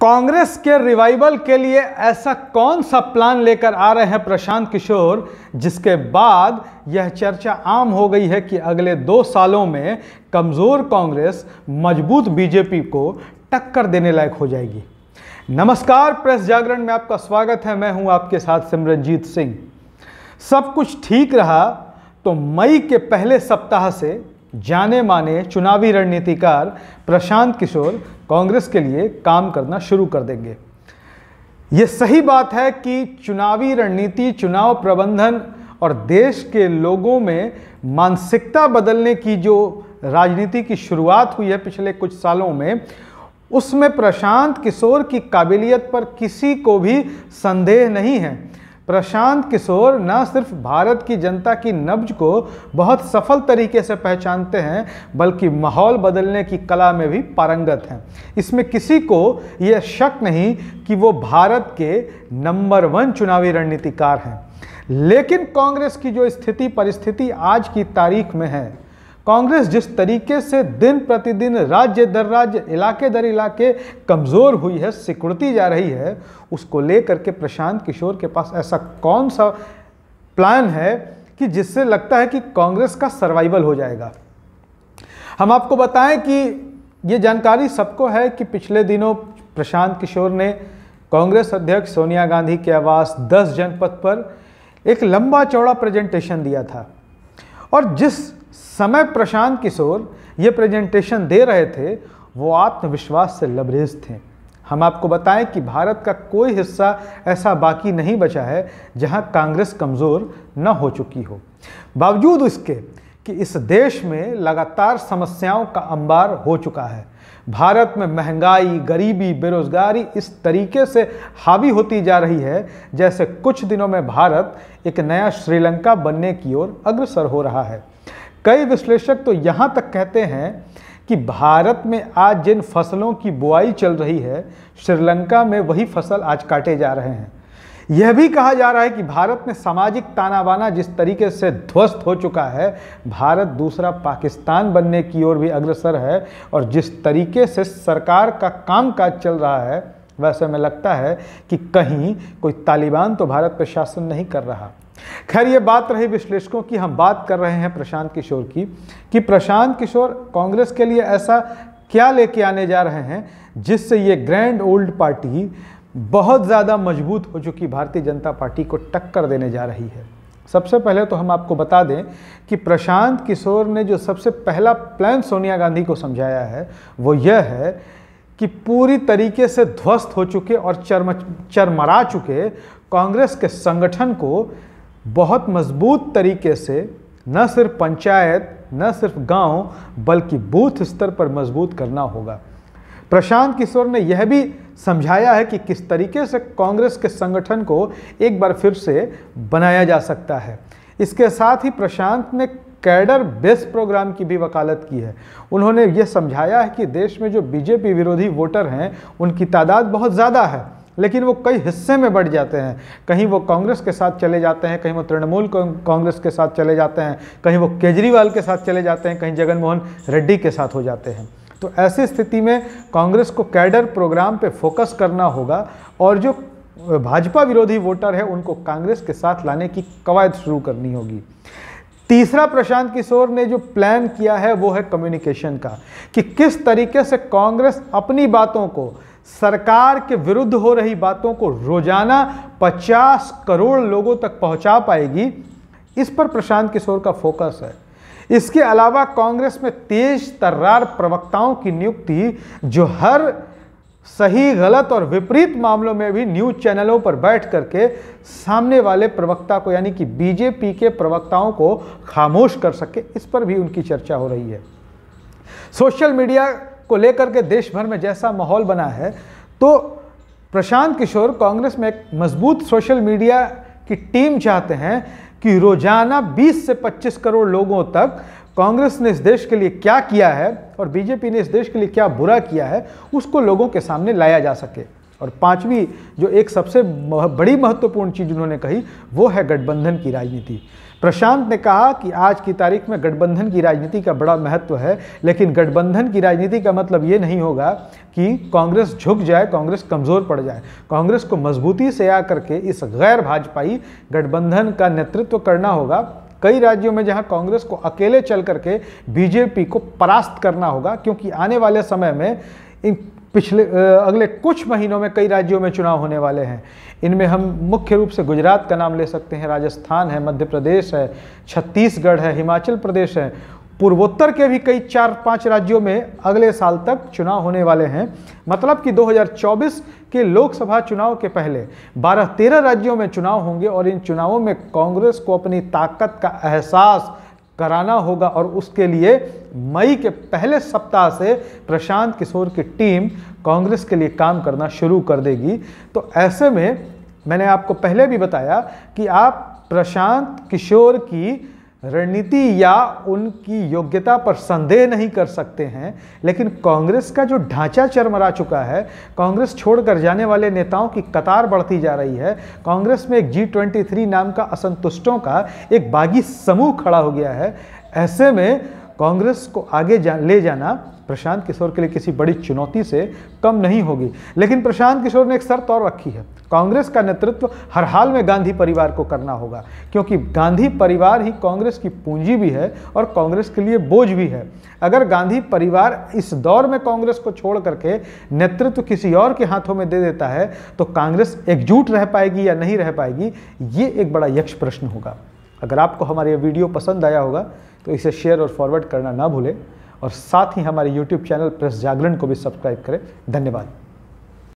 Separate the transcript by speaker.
Speaker 1: कांग्रेस के रिवाइवल के लिए ऐसा कौन सा प्लान लेकर आ रहे हैं प्रशांत किशोर, जिसके बाद यह चर्चा आम हो गई है कि अगले 2 सालों में कमजोर कांग्रेस मजबूत बीजेपी को टक्कर देने लायक हो जाएगी। नमस्कार, प्रेस जागरण में आपका स्वागत है। मैं हूं आपके साथ सिमरनजीत सिंह। सब कुछ ठीक रहा तो मई के पहले सप्ताह से जाने माने चुनावी रणनीतिकार प्रशांत किशोर कांग्रेस के लिए काम करना शुरू कर देंगे। यह सही बात है कि चुनावी रणनीति, चुनाव प्रबंधन और देश के लोगों में मानसिकता बदलने की जो राजनीति की शुरुआत हुई है पिछले कुछ सालों में, उसमें प्रशांत किशोर की काबिलियत पर किसी को भी संदेह नहीं है। प्रशांत किशोर न सिर्फ भारत की जनता की नब्ज को बहुत सफल तरीके से पहचानते हैं, बल्कि माहौल बदलने की कला में भी पारंगत हैं। इसमें किसी को यह शक नहीं कि वो भारत के नंबर 1 चुनावी रणनीतिकार हैं। लेकिन कांग्रेस की जो स्थिति परिस्थिति आज की तारीख में है, कांग्रेस जिस तरीके से दिन प्रतिदिन राज्य दर राज्य, इलाके दर इलाके कमज़ोर हुई है, सिकुड़ती जा रही है, उसको लेकर के प्रशांत किशोर के पास ऐसा कौन सा प्लान है कि जिससे लगता है कि कांग्रेस का सर्वाइवल हो जाएगा। हम आपको बताएं कि ये जानकारी सबको है कि पिछले दिनों प्रशांत किशोर ने कांग्रेस अध्यक्ष सोनिया गांधी के आवास 10 जनपथ पर एक लंबा चौड़ा प्रेजेंटेशन दिया था, और जिस समय प्रशांत किशोर ये प्रेजेंटेशन दे रहे थे वो आत्मविश्वास से लबरेज थे। हम आपको बताएं कि भारत का कोई हिस्सा ऐसा बाकी नहीं बचा है जहां कांग्रेस कमज़ोर न हो चुकी हो। बावजूद इसके कि इस देश में लगातार समस्याओं का अंबार हो चुका है, भारत में महंगाई, गरीबी, बेरोजगारी इस तरीके से हावी होती जा रही है जैसे कुछ दिनों में भारत एक नया श्रीलंका बनने की ओर अग्रसर हो रहा है। कई विश्लेषक तो यहाँ तक कहते हैं कि भारत में आज जिन फसलों की बुआई चल रही है, श्रीलंका में वही फसल आज काटे जा रहे हैं। यह भी कहा जा रहा है कि भारत में सामाजिक ताना बाना जिस तरीके से ध्वस्त हो चुका है, भारत दूसरा पाकिस्तान बनने की ओर भी अग्रसर है। और जिस तरीके से सरकार का कामकाज चल रहा है, वैसे में लगता है कि कहीं कोई तालिबान तो भारत पर शासन नहीं कर रहा। खैर, ये बात रही विश्लेषकों की। हम बात कर रहे हैं प्रशांत किशोर की कि प्रशांत किशोर कांग्रेस के लिए ऐसा क्या लेके आने जा रहे हैं जिससे ये ग्रैंड ओल्ड पार्टी, बहुत ज़्यादा मजबूत हो चुकी भारतीय जनता पार्टी को टक्कर देने जा रही है। सबसे पहले तो हम आपको बता दें कि प्रशांत किशोर ने जो सबसे पहला प्लान सोनिया गांधी को समझाया है वो यह है कि पूरी तरीके से ध्वस्त हो चुके और चरमरा चुके कांग्रेस के संगठन को बहुत मजबूत तरीके से न सिर्फ पंचायत, न सिर्फ गांव, बल्कि बूथ स्तर पर मजबूत करना होगा। प्रशांत किशोर ने यह भी समझाया है कि किस तरीके से कांग्रेस के संगठन को एक बार फिर से बनाया जा सकता है। इसके साथ ही प्रशांत ने कैडर बेस प्रोग्राम की भी वकालत की है। उन्होंने यह समझाया है कि देश में जो बीजेपी विरोधी वोटर हैं उनकी तादाद बहुत ज़्यादा है, लेकिन वो कई हिस्से में बढ़ जाते हैं। कहीं वो कांग्रेस के साथ चले जाते हैं, कहीं वो तृणमूल कांग्रेस के साथ चले जाते हैं, कहीं वो केजरीवाल के साथ चले जाते हैं, कहीं जगनमोहन रेड्डी के साथ हो जाते हैं। तो ऐसी स्थिति में कांग्रेस को कैडर प्रोग्राम पे फोकस करना होगा और जो भाजपा विरोधी वोटर है उनको कांग्रेस के साथ लाने की कवायद शुरू करनी होगी। तीसरा प्रशांत किशोर ने जो प्लान किया है वो है कम्युनिकेशन का, कि किस तरीके से कांग्रेस अपनी बातों को, सरकार के विरुद्ध हो रही बातों को रोजाना 50 करोड़ लोगों तक पहुंचा पाएगी। इस पर प्रशांत किशोर का फोकस है। इसके अलावा कांग्रेस में तेज तर्रार प्रवक्ताओं की नियुक्ति, जो हर सही, गलत और विपरीत मामलों में भी न्यूज चैनलों पर बैठ करके सामने वाले प्रवक्ता को, यानी कि बीजेपी के प्रवक्ताओं को खामोश कर सके, इस पर भी उनकी चर्चा हो रही है। सोशल मीडिया को लेकर के देश भर में जैसा माहौल बना है, तो प्रशांत किशोर कांग्रेस में एक मजबूत सोशल मीडिया की टीम चाहते हैं कि रोजाना 20 से 25 करोड़ लोगों तक कांग्रेस ने इस देश के लिए क्या किया है और बीजेपी ने इस देश के लिए क्या बुरा किया है, उसको लोगों के सामने लाया जा सके। और पांचवी जो एक सबसे बड़ी महत्वपूर्ण चीज़ उन्होंने कही वो है गठबंधन की राजनीति। प्रशांत ने कहा कि आज की तारीख में गठबंधन की राजनीति का बड़ा महत्व है, लेकिन गठबंधन की राजनीति का मतलब ये नहीं होगा कि कांग्रेस झुक जाए, कांग्रेस कमज़ोर पड़ जाए। कांग्रेस को मजबूती से आकर के इस गैर भाजपाई गठबंधन का नेतृत्व करना होगा। कई राज्यों में जहां कांग्रेस को अकेले चल करके बीजेपी को परास्त करना होगा, क्योंकि आने वाले समय में इन अगले कुछ महीनों में कई राज्यों में चुनाव होने वाले हैं। इनमें हम मुख्य रूप से गुजरात का नाम ले सकते हैं, राजस्थान है, मध्य प्रदेश है, छत्तीसगढ़ है, हिमाचल प्रदेश है। पूर्वोत्तर के भी कई 4-5 राज्यों में अगले साल तक चुनाव होने वाले हैं। मतलब कि 2024 के लोकसभा चुनाव के पहले 12-13 राज्यों में चुनाव होंगे और इन चुनावों में कांग्रेस को अपनी ताकत का एहसास कराना होगा और उसके लिए मई के पहले सप्ताह से प्रशांत किशोर की टीम कांग्रेस के लिए काम करना शुरू कर देगी। तो ऐसे में मैंने आपको पहले भी बताया कि आप प्रशांत किशोर की रणनीति या उनकी योग्यता पर संदेह नहीं कर सकते हैं, लेकिन कांग्रेस का जो ढांचा चरमरा चुका है, कांग्रेस छोड़कर जाने वाले नेताओं की कतार बढ़ती जा रही है, कांग्रेस में एक G23 नाम का असंतुष्टों का एक बागी समूह खड़ा हो गया है। ऐसे में कांग्रेस को आगे ले जाना प्रशांत किशोर के लिए किसी बड़ी चुनौती से कम नहीं होगी। लेकिन प्रशांत किशोर ने एक शर्त और रखी है, कांग्रेस का नेतृत्व हर हाल में गांधी परिवार को करना होगा, क्योंकि गांधी परिवार ही कांग्रेस की पूंजी भी है और कांग्रेस के लिए बोझ भी है। अगर गांधी परिवार इस दौर में कांग्रेस को छोड़ करके नेतृत्व किसी और के हाथों में दे देता है तो कांग्रेस एकजुट रह पाएगी या नहीं रह पाएगी, ये एक बड़ा यक्ष प्रश्न होगा। अगर आपको हमारा ये वीडियो पसंद आया होगा तो इसे शेयर और फॉरवर्ड करना ना भूलें और साथ ही हमारे YouTube चैनल प्रेस जागरण को भी सब्सक्राइब करें। धन्यवाद।